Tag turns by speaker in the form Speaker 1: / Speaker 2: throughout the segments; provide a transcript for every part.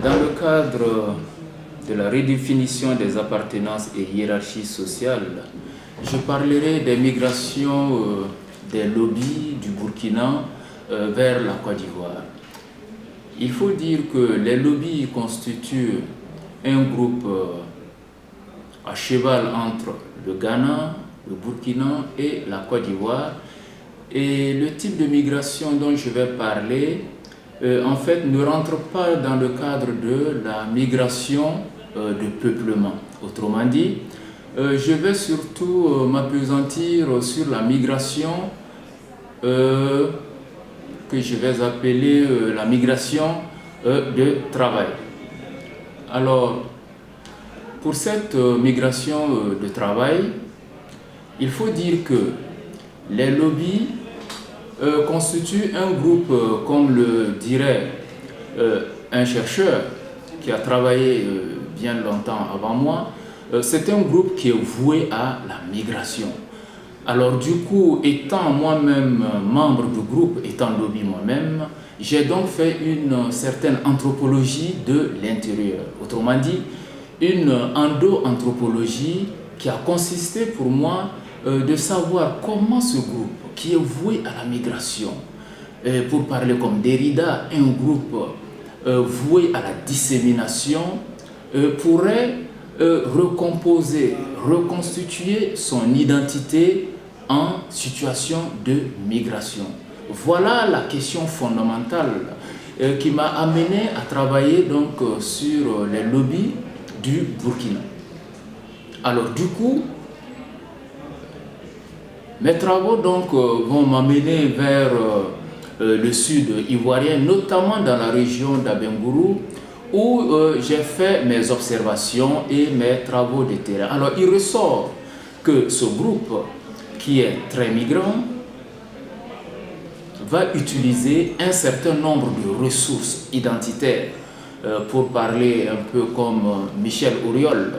Speaker 1: Dans le cadre de la redéfinition des appartenances et hiérarchies sociales, je parlerai des migrations des lobbies du Burkina vers la Côte d'Ivoire. Il faut dire que les lobbies constituent un groupe à cheval entre le Ghana, le Burkina et la Côte d'Ivoire. Et le type de migration dont je vais parler, en fait, ne rentre pas dans le cadre de la migration de peuplement. Autrement dit, je vais surtout m'appesantir sur la migration que je vais appeler la migration de travail. Alors, pour cette migration de travail, il faut dire que les lobbies constituent un groupe, comme le dirait un chercheur qui a travaillé bien longtemps avant moi, c'est un groupe qui est voué à la migration. Alors du coup, étant moi-même membre du groupe, étant lobby moi-même, j'ai donc fait une certaine anthropologie de l'intérieur. Autrement dit, une endo-anthropologie qui a consisté pour moi de savoir comment ce groupe, qui est voué à la migration, pour parler comme Derrida, un groupe voué à la dissémination, pourrait recomposer, reconstituer son identité en situation de migration. Voilà la question fondamentale qui m'a amené à travailler donc sur les lobbies du Burkina. Alors du coup, mes travaux donc vont m'amener vers le sud ivoirien, notamment dans la région d'Abengourou, où j'ai fait mes observations et mes travaux de terrain. Alors il ressort que ce groupe, qui est très migrant, va utiliser un certain nombre de ressources identitaires, pour parler un peu comme Michel Auriol.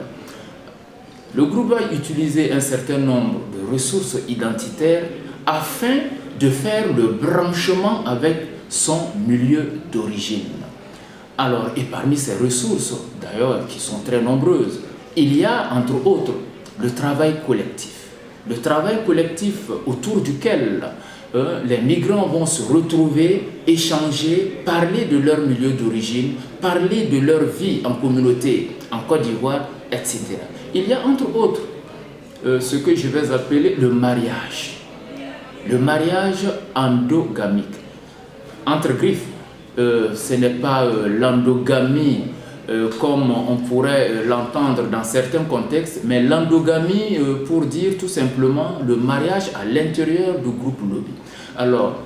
Speaker 1: Le groupe va utiliser un certain nombre de ressources identitaires afin de faire le branchement avec son milieu d'origine. Alors, et parmi ces ressources, d'ailleurs, qui sont très nombreuses, il y a, entre autres, le travail collectif. Le travail collectif autour duquel les migrants vont se retrouver, échanger, parler de leur milieu d'origine, parler de leur vie en communauté, en Côte d'Ivoire, etc. Il y a, entre autres, ce que je vais appeler le mariage. Le mariage endogamique. Entre griffes, ce n'est pas l'endogamie comme on pourrait l'entendre dans certains contextes, mais l'endogamie pour dire tout simplement le mariage à l'intérieur du groupe lobby. Alors,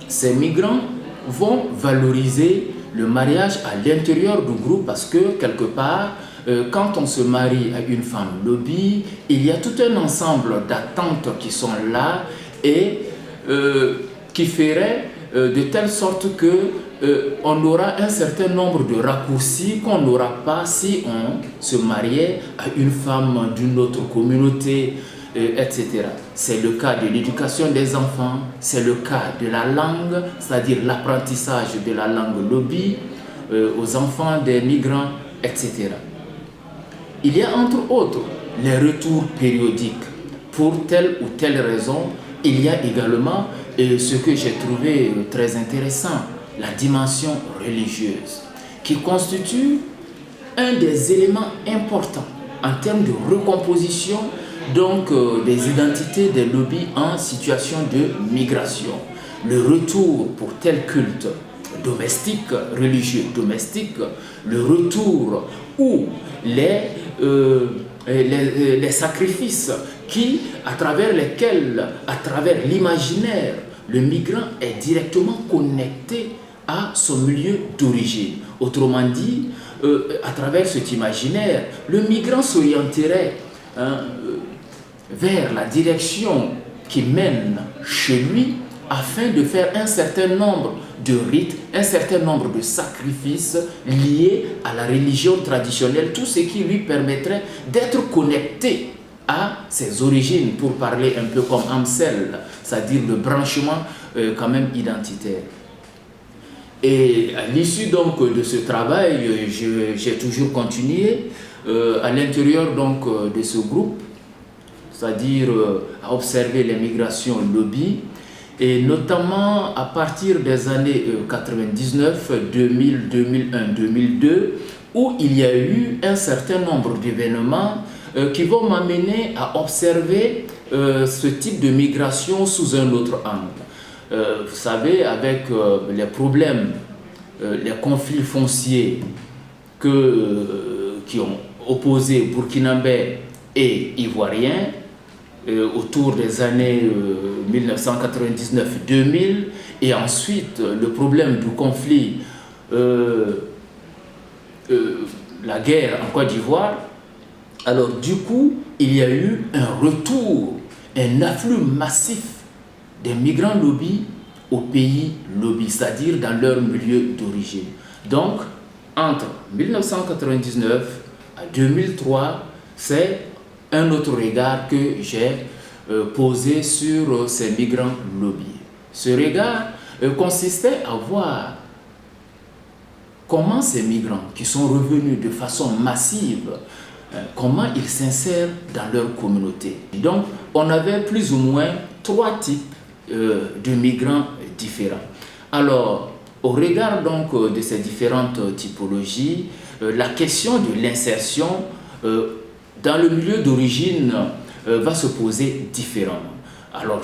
Speaker 1: ces migrants vont valoriser le mariage à l'intérieur du groupe parce que quelque part, quand on se marie à une femme lobby, il y a tout un ensemble d'attentes qui sont là et qui ferait de telle sorte que on aura un certain nombre de raccourcis qu'on n'aura pas si on se mariait à une femme d'une autre communauté, etc. C'est le cas de l'éducation des enfants, c'est le cas de la langue, c'est-à-dire l'apprentissage de la langue lobby aux enfants des migrants, etc. Il y a entre autres les retours périodiques. Pour telle ou telle raison, il y a également ce que j'ai trouvé très intéressant, la dimension religieuse, qui constitue un des éléments importants en termes de recomposition donc, des identités des lobbies en situation de migration. Le retour pour tel culte domestique, religieux domestique, le retour où les sacrifices à travers lesquels, à travers l'imaginaire, le migrant est directement connecté à son milieu d'origine. Autrement dit, à travers cet imaginaire, le migrant s'orienterait vers la direction qui mène chez lui afin de faire un certain nombre de rites, un certain nombre de sacrifices liés à la religion traditionnelle, tout ce qui lui permettrait d'être connecté à ses origines, pour parler un peu comme Amsel, c'est-à-dire le branchement quand même identitaire. Et à l'issue donc de ce travail, j'ai toujours continué à l'intérieur donc de ce groupe, c'est-à-dire à observer les migrations lobby, et notamment à partir des années 99, 2000, 2001, 2002, où il y a eu un certain nombre d'événements qui vont m'amener à observer ce type de migration sous un autre angle. Vous savez, avec les problèmes, les conflits fonciers qui ont opposé Burkinabés et Ivoiriens autour des années 1999-2000, et ensuite le problème du conflit, la guerre en Côte d'Ivoire. Alors du coup, il y a eu un retour, un afflux massif des migrants lobby au pays lobby, c'est-à-dire dans leur milieu d'origine. Donc, entre 1999 à 2003, c'est un autre regard que j'ai posé sur ces migrants lobby. Ce regard consistait à voir comment ces migrants qui sont revenus de façon massive, comment ils s'insèrent dans leur communauté. Donc, on avait plus ou moins 3 types de migrants différents. Alors, au regard donc de ces différentes typologies, la question de l'insertion dans le milieu d'origine va se poser différemment. Alors,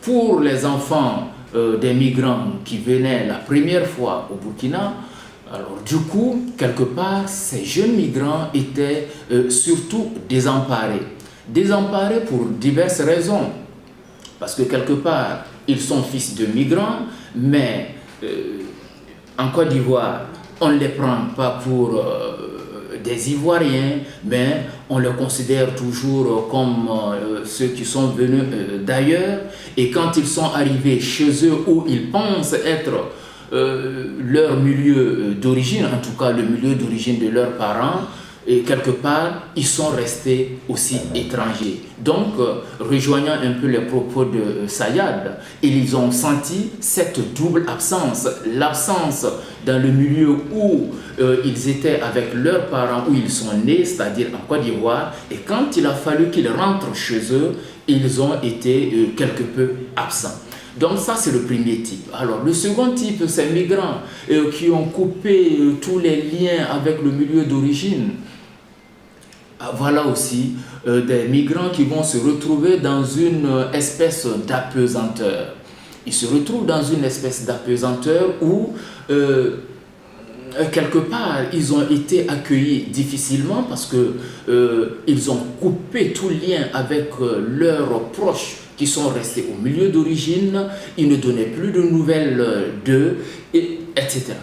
Speaker 1: pour les enfants des migrants qui venaient la première fois au Burkina, alors du coup, quelque part, ces jeunes migrants étaient surtout désemparés. Désemparés pour diverses raisons. Parce que quelque part, ils sont fils de migrants, mais en Côte d'Ivoire, on ne les prend pas pour des Ivoiriens, mais on les considère toujours comme ceux qui sont venus d'ailleurs. Et quand ils sont arrivés chez eux où ils pensent être leur milieu d'origine, en tout cas le milieu d'origine de leurs parents, et quelque part, ils sont restés aussi étrangers. Donc, rejoignant un peu les propos de Sayad, ils ont senti cette double absence. L'absence dans le milieu où ils étaient avec leurs parents, où ils sont nés, c'est-à-dire en Côte d'Ivoire, et quand il a fallu qu'ils rentrent chez eux, ils ont été quelque peu absents. Donc ça, c'est le premier type. Alors, le second type, c'est les migrants qui ont coupé tous les liens avec le milieu d'origine. Voilà aussi des migrants qui vont se retrouver dans une espèce d'apesanteur. Ils se retrouvent dans une espèce d'apesanteur où, quelque part, ils ont été accueillis difficilement parce qu'ils ont coupé tout lien avec leurs proches qui sont restés au milieu d'origine. Ils ne donnaient plus de nouvelles d'eux, etc.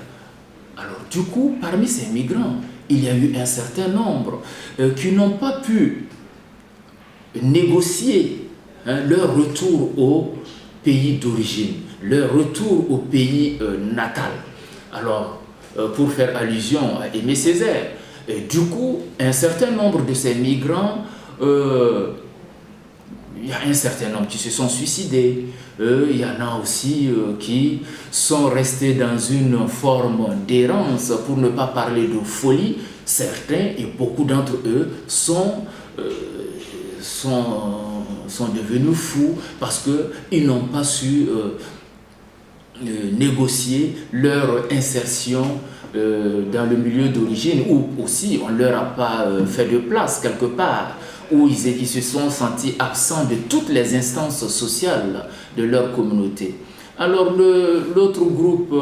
Speaker 1: Alors, du coup, parmi ces migrants, il y a eu un certain nombre qui n'ont pas pu négocier leur retour au pays d'origine, leur retour au pays natal. Alors, pour faire allusion à Aimé Césaire, du coup, un certain nombre de ces migrants, il y a un certain nombre qui se sont suicidés. Il y en a aussi qui sont restés dans une forme d'errance, pour ne pas parler de folie. Certains et beaucoup d'entre eux sont devenus fous parce qu'ils n'ont pas su négocier leur insertion dans le milieu d'origine, ou aussi on ne leur a pas fait de place quelque part, où ils se sont sentis absents de toutes les instances sociales de leur communauté. Alors l'autre groupe,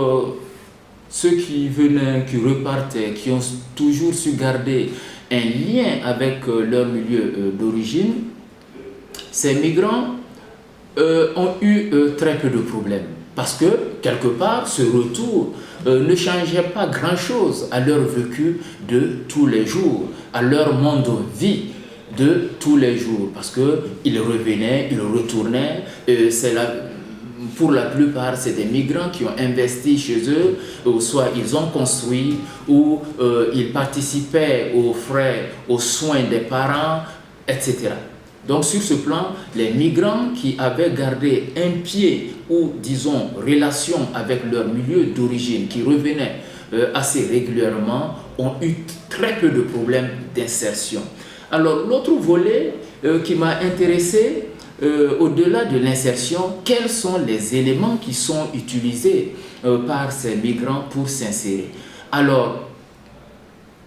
Speaker 1: ceux qui venaient, qui repartaient, qui ont toujours su garder un lien avec leur milieu d'origine, ces migrants ont eu très peu de problèmes. Parce que, quelque part, ce retour ne changeait pas grand-chose à leur vécu de tous les jours, à leur monde de vie de tous les jours. Parce qu'ils revenaient, ils retournaient. Pour la plupart, c'est des migrants qui ont investi chez eux, ou soit ils ont construit, ou ils participaient aux frais, aux soins des parents, etc. Donc sur ce plan, les migrants qui avaient gardé un pied ou disons relations avec leur milieu d'origine qui revenaient assez régulièrement ont eu très peu de problèmes d'insertion. Alors l'autre volet qui m'a intéressé, au-delà de l'insertion, quels sont les éléments qui sont utilisés par ces migrants pour s'insérer? Alors,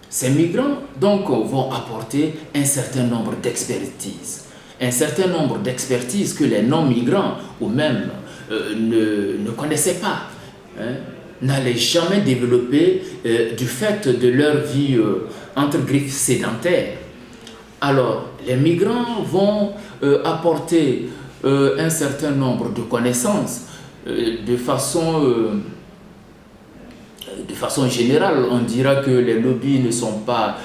Speaker 1: ces migrants donc vont apporter un certain nombre d'expertises. Un certain nombre d'expertises que les non-migrants ou même ne connaissaient pas, hein, n'allaient jamais développer du fait de leur vie entre griffes sédentaire. Alors, les migrants vont apporter un certain nombre de connaissances de façon générale. On dira que les lobbies ne savent pas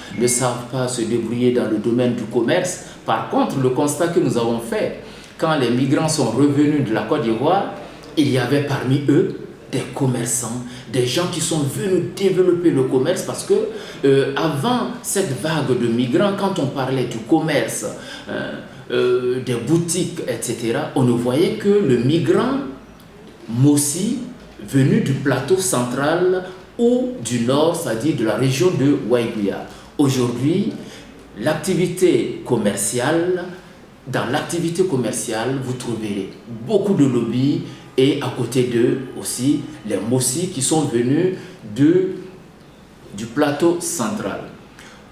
Speaker 1: se débrouiller dans le domaine du commerce. Par contre, le constat que nous avons fait, quand les migrants sont revenus de la Côte d'Ivoire, il y avait parmi eux des commerçants, des gens qui sont venus développer le commerce parce que avant cette vague de migrants, quand on parlait du commerce, des boutiques, etc., on ne voyait que le migrant Mossi venu du plateau central ou du nord, c'est-à-dire de la région de Waïguya. Aujourd'hui, l'activité commerciale, dans l'activité commerciale, vous trouverez beaucoup de lobbies et à côté d'eux aussi les Mossi qui sont venus du plateau central.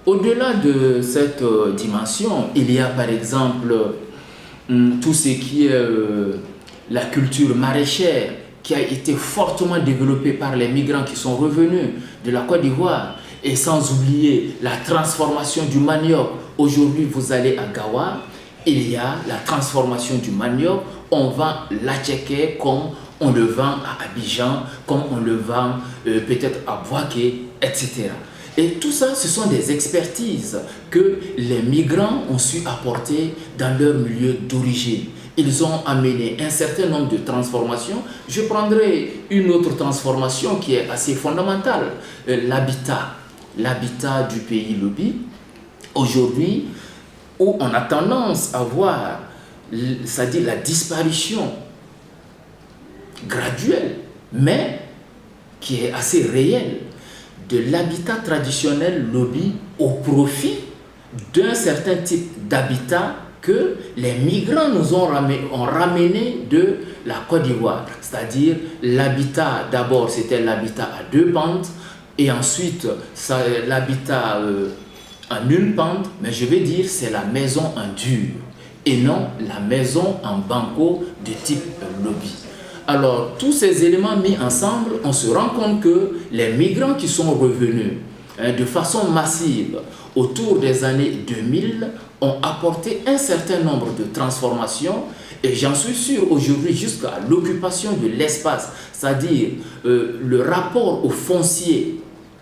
Speaker 1: Au-delà de cette dimension, il y a par exemple tout ce qui est la culture maraîchère qui a été fortement développée par les migrants qui sont revenus de la Côte d'Ivoire, et sans oublier la transformation du manioc. Aujourd'hui, vous allez à Gawa, il y a la transformation du manioc. On vend l'attiéké comme on le vend à Abidjan, comme on le vend peut-être à Bouaké, etc. Et tout ça, ce sont des expertises que les migrants ont su apporter dans leur milieu d'origine. Ils ont amené un certain nombre de transformations. Je prendrai une autre transformation qui est assez fondamentale, l'habitat du pays lobby. Aujourd'hui, où on a tendance à voir, c'est-à-dire la disparition graduelle, mais qui est assez réelle, de l'habitat traditionnel lobby au profit d'un certain type d'habitat que les migrants nous ont ramené de la Côte d'Ivoire. C'est-à-dire l'habitat, d'abord c'était l'habitat à deux pentes, et ensuite l'habitat en une pente, mais je vais dire c'est la maison en dur et non la maison en banco de type lobby. Alors tous ces éléments mis ensemble, on se rend compte que les migrants qui sont revenus de façon massive autour des années 2000 ont apporté un certain nombre de transformations, et j'en suis sûr aujourd'hui jusqu'à l'occupation de l'espace, c'est-à-dire le rapport au foncier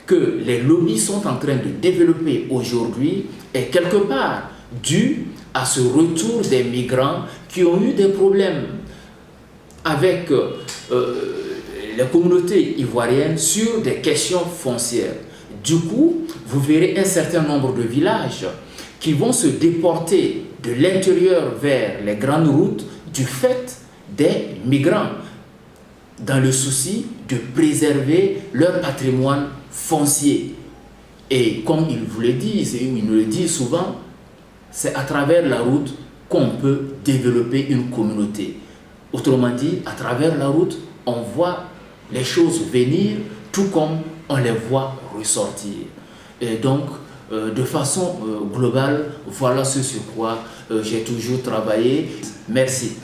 Speaker 1: que les lobbies sont en train de développer aujourd'hui est quelque part dû à ce retour des migrants qui ont eu des problèmes avec les communautés ivoiriennes sur des questions foncières. Du coup, vous verrez un certain nombre de villages qui vont se déporter de l'intérieur vers les grandes routes du fait des migrants, dans le souci de préserver leur patrimoine foncier. Et comme ils vous le disent, et ils nous le disent souvent, c'est à travers la route qu'on peut développer une communauté. Autrement dit, à travers la route, on voit les choses venir, tout comme on les voit ressortir. Et donc, de façon globale, voilà ce sur quoi j'ai toujours travaillé. Merci.